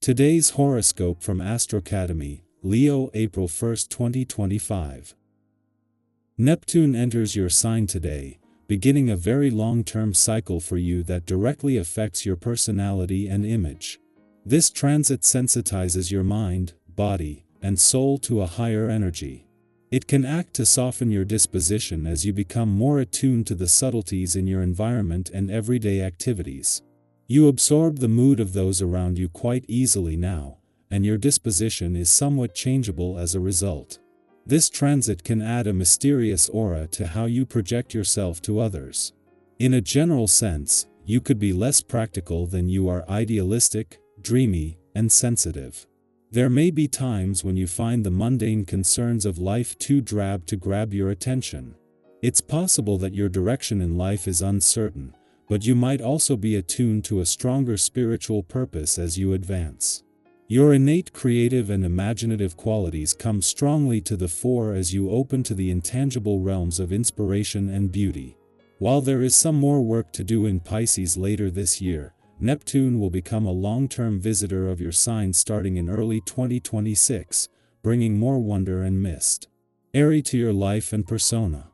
Today's horoscope from Astrocademy, Leo, April 1, 2025. Neptune enters your sign today, beginning a very long-term cycle for you that directly affects your personality and image. This transit sensitizes your mind, body, and soul to a higher energy. It can act to soften your disposition as you become more attuned to the subtleties in your environment and everyday activities. You absorb the mood of those around you quite easily now, and your disposition is somewhat changeable as a result. This transit can add a mysterious aura to how you project yourself to others. In a general sense, you could be less practical than you are idealistic, dreamy, and sensitive. There may be times when you find the mundane concerns of life too drab to grab your attention. It's possible that your direction in life is uncertain, but you might also be attuned to a stronger spiritual purpose as you advance. Your innate creative and imaginative qualities come strongly to the fore as you open to the intangible realms of inspiration and beauty. While there is some more work to do in Pisces later this year, Neptune will become a long-term visitor of your sign starting in early 2026, bringing more wonder and mist, airy to your life and persona.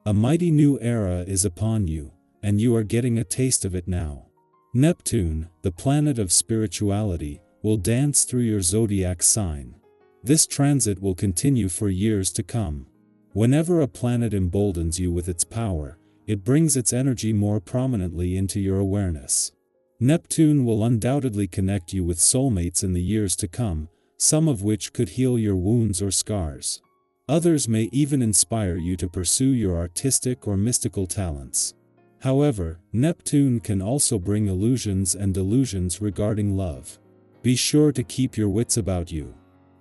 A mighty new era is upon you, and you are getting a taste of it now. Neptune, the planet of spirituality, will dance through your zodiac sign. This transit will continue for years to come. Whenever a planet emboldens you with its power, it brings its energy more prominently into your awareness. Neptune will undoubtedly connect you with soulmates in the years to come, some of which could heal your wounds or scars. Others may even inspire you to pursue your artistic or mystical talents. However, Neptune can also bring illusions and delusions regarding love. Be sure to keep your wits about you.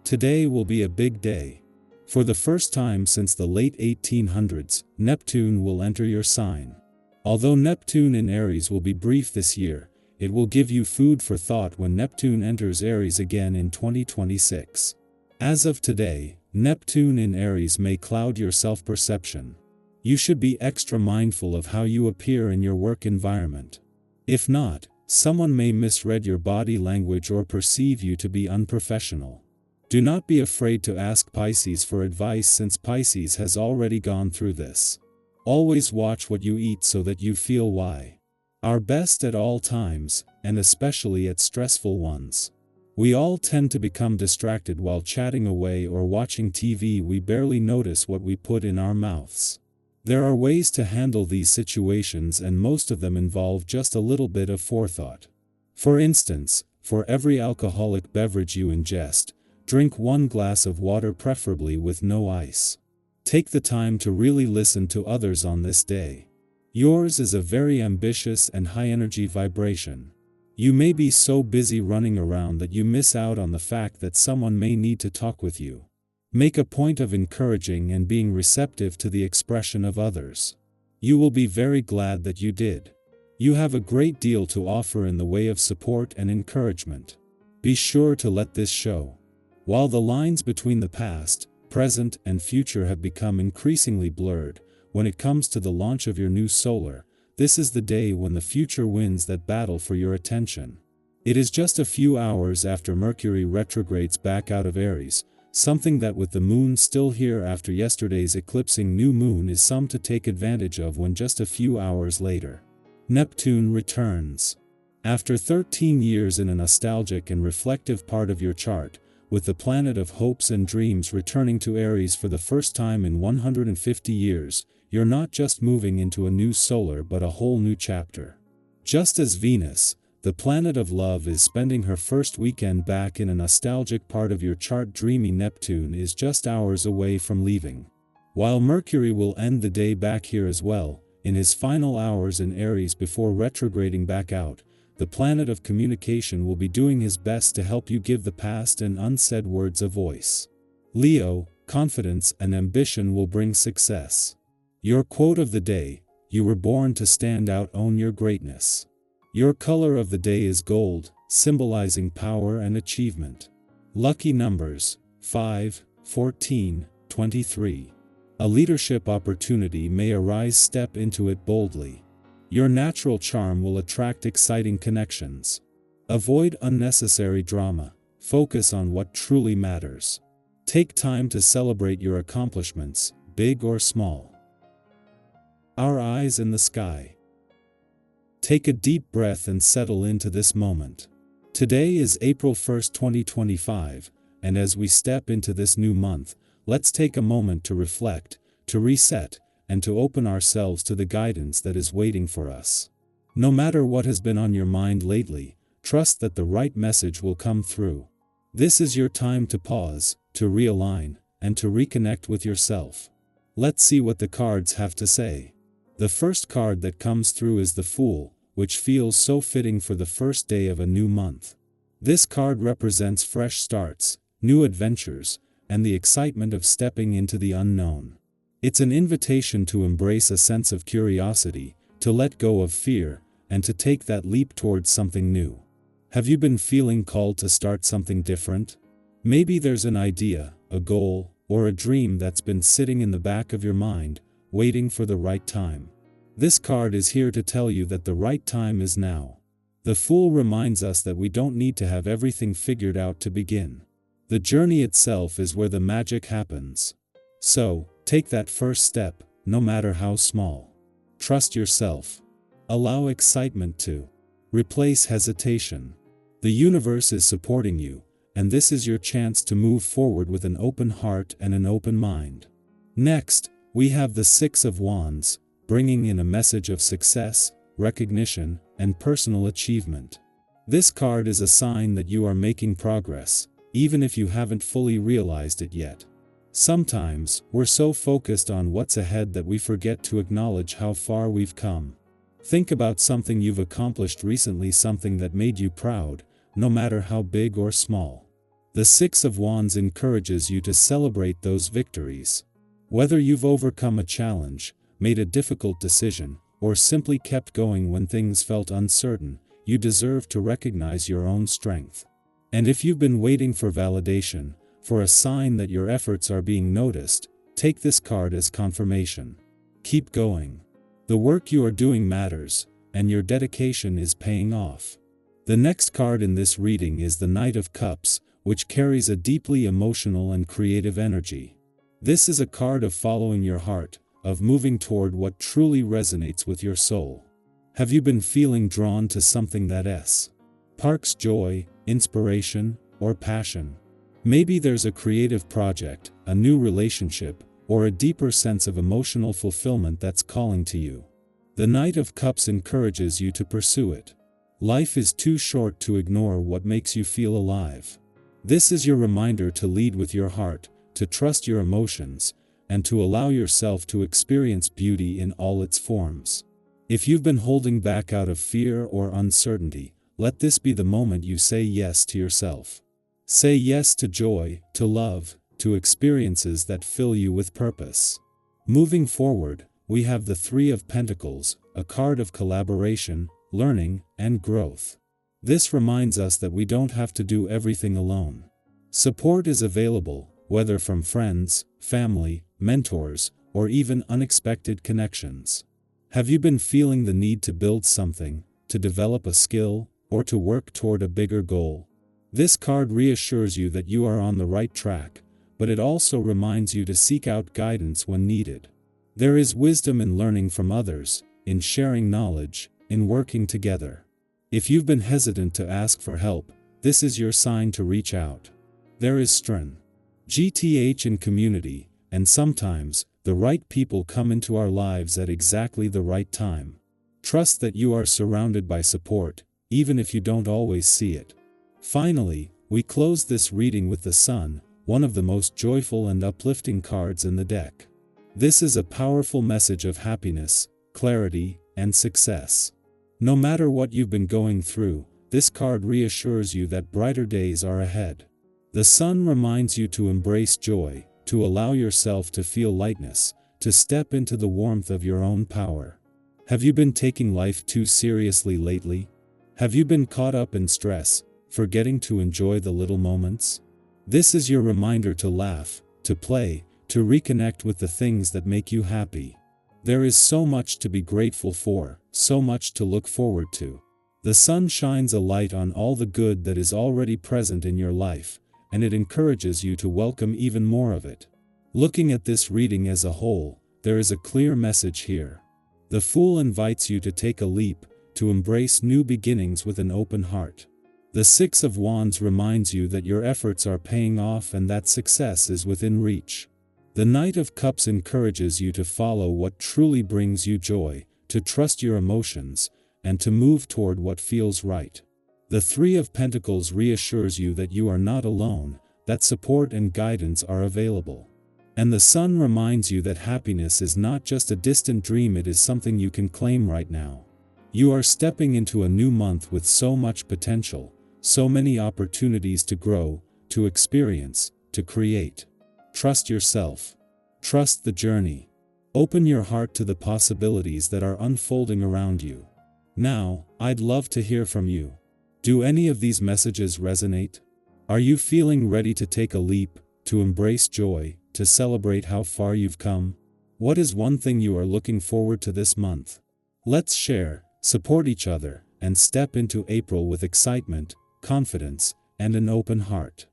Today will be a big day. For the first time since the late 1800s, Neptune will enter your sign. Although Neptune in Aries will be brief this year, it will give you food for thought when Neptune enters Aries again in 2026. As of today, Neptune in Aries may cloud your self-perception. You should be extra mindful of how you appear in your work environment. If not, someone may misread your body language or perceive you to be unprofessional. Do not be afraid to ask Pisces for advice since Pisces has already gone through this. Always watch what you eat so that you feel why. Our best at all times, and especially at stressful ones. We all tend to become distracted while chatting away or watching TV. We barely notice what we put in our mouths. There are ways to handle these situations, and most of them involve just a little bit of forethought. For instance, for every alcoholic beverage you ingest, drink 1 glass of water, preferably with no ice. Take the time to really listen to others on this day. Yours is a very ambitious and high-energy vibration. You may be so busy running around that you miss out on the fact that someone may need to talk with you. Make a point of encouraging and being receptive to the expression of others. You will be very glad that you did. You have a great deal to offer in the way of support and encouragement. Be sure to let this show. While the lines between the past, present, and future have become increasingly blurred, when it comes to the launch of your new solar, this is the day when the future wins that battle for your attention. It is just a few hours after Mercury retrogrades back out of Aries, something that with the moon still here after yesterday's eclipsing new moon is some to take advantage of when just a few hours later, Neptune returns. After 13 years in a nostalgic and reflective part of your chart, with the planet of hopes and dreams returning to Aries for the first time in 150 years, you're not just moving into a new solar but a whole new chapter. Just as Venus, the planet of love, is spending her first weekend back in a nostalgic part of your chart, dreamy Neptune is just hours away from leaving. While Mercury will end the day back here as well, in his final hours in Aries before retrograding back out, the planet of communication will be doing his best to help you give the past and unsaid words a voice. Leo, confidence and ambition will bring success. Your quote of the day: you were born to stand out, own your greatness. Your color of the day is gold, symbolizing power and achievement. Lucky numbers: 5, 14, 23. A leadership opportunity may arise, step into it boldly. Your natural charm will attract exciting connections. Avoid unnecessary drama, focus on what truly matters. Take time to celebrate your accomplishments, big or small. Our eyes in the sky. Take a deep breath and settle into this moment. Today is April 1st, 2025, and as we step into this new month, let's take a moment to reflect, to reset, and to open ourselves to the guidance that is waiting for us. No matter what has been on your mind lately, trust that the right message will come through. This is your time to pause, to realign, and to reconnect with yourself. Let's see what the cards have to say. The first card that comes through is the Fool, which feels so fitting for the first day of a new month. This card represents fresh starts, new adventures, and the excitement of stepping into the unknown. It's an invitation to embrace a sense of curiosity, to let go of fear, and to take that leap towards something new. Have you been feeling called to start something different? Maybe there's an idea, a goal, or a dream that's been sitting in the back of your mind, waiting for the right time. This card is here to tell you that the right time is now. The Fool reminds us that we don't need to have everything figured out to begin. The journey itself is where the magic happens. So, take that first step, no matter how small. Trust yourself. Allow excitement to replace hesitation. The universe is supporting you, and this is your chance to move forward with an open heart and an open mind. Next, we have the Six of Wands, bringing in a message of success, recognition, and personal achievement. This card is a sign that you are making progress, even if you haven't fully realized it yet. Sometimes, we're so focused on what's ahead that we forget to acknowledge how far we've come. Think about something you've accomplished recently, something that made you proud, no matter how big or small. The Six of Wands encourages you to celebrate those victories. Whether you've overcome a challenge, made a difficult decision, or simply kept going when things felt uncertain, you deserve to recognize your own strength. And if you've been waiting for validation, for a sign that your efforts are being noticed, take this card as confirmation. Keep going. The work you are doing matters, and your dedication is paying off. The next card in this reading is the Knight of Cups, which carries a deeply emotional and creative energy. This is a card of following your heart, of moving toward what truly resonates with your soul. Have you been feeling drawn to something that sparks joy, inspiration, or passion? Maybe there's a creative project, a new relationship, or a deeper sense of emotional fulfillment that's calling to you. The Knight of Cups encourages you to pursue it. Life is too short to ignore what makes you feel alive. This is your reminder to lead with your heart, to trust your emotions, and to allow yourself to experience beauty in all its forms. If you've been holding back out of fear or uncertainty, let this be the moment you say yes to yourself. Say yes to joy, to love, to experiences that fill you with purpose. Moving forward, we have the Three of Pentacles, a card of collaboration, learning, and growth. This reminds us that we don't have to do everything alone. Support is available, whether from friends, family, mentors, or even unexpected connections. Have you been feeling the need to build something, to develop a skill, or to work toward a bigger goal? This card reassures you that you are on the right track, but it also reminds you to seek out guidance when needed. There is wisdom in learning from others, in sharing knowledge, in working together. If you've been hesitant to ask for help, this is your sign to reach out. There is strength, GTH in community, and sometimes, the right people come into our lives at exactly the right time. Trust that you are surrounded by support, even if you don't always see it. Finally, we close this reading with the Sun, one of the most joyful and uplifting cards in the deck. This is a powerful message of happiness, clarity, and success. No matter what you've been going through, this card reassures you that brighter days are ahead. The Sun reminds you to embrace joy, to allow yourself to feel lightness, to step into the warmth of your own power. Have you been taking life too seriously lately? Have you been caught up in stress, forgetting to enjoy the little moments? This is your reminder to laugh, to play, to reconnect with the things that make you happy. There is so much to be grateful for, so much to look forward to. The sun shines a light on all the good that is already present in your life, and it encourages you to welcome even more of it. Looking at this reading as a whole, there is a clear message here. The Fool invites you to take a leap, to embrace new beginnings with an open heart. The Six of Wands reminds you that your efforts are paying off and that success is within reach. The Knight of Cups encourages you to follow what truly brings you joy, to trust your emotions, and to move toward what feels right. The Three of Pentacles reassures you that you are not alone, that support and guidance are available. And the Sun reminds you that happiness is not just a distant dream, it is something you can claim right now. You are stepping into a new month with so much potential, so many opportunities to grow, to experience, to create. Trust yourself. Trust the journey. Open your heart to the possibilities that are unfolding around you. Now, I'd love to hear from you. Do any of these messages resonate? Are you feeling ready to take a leap, to embrace joy, to celebrate how far you've come? What is one thing you are looking forward to this month? Let's share, support each other, and step into April with excitement, confidence, and an open heart.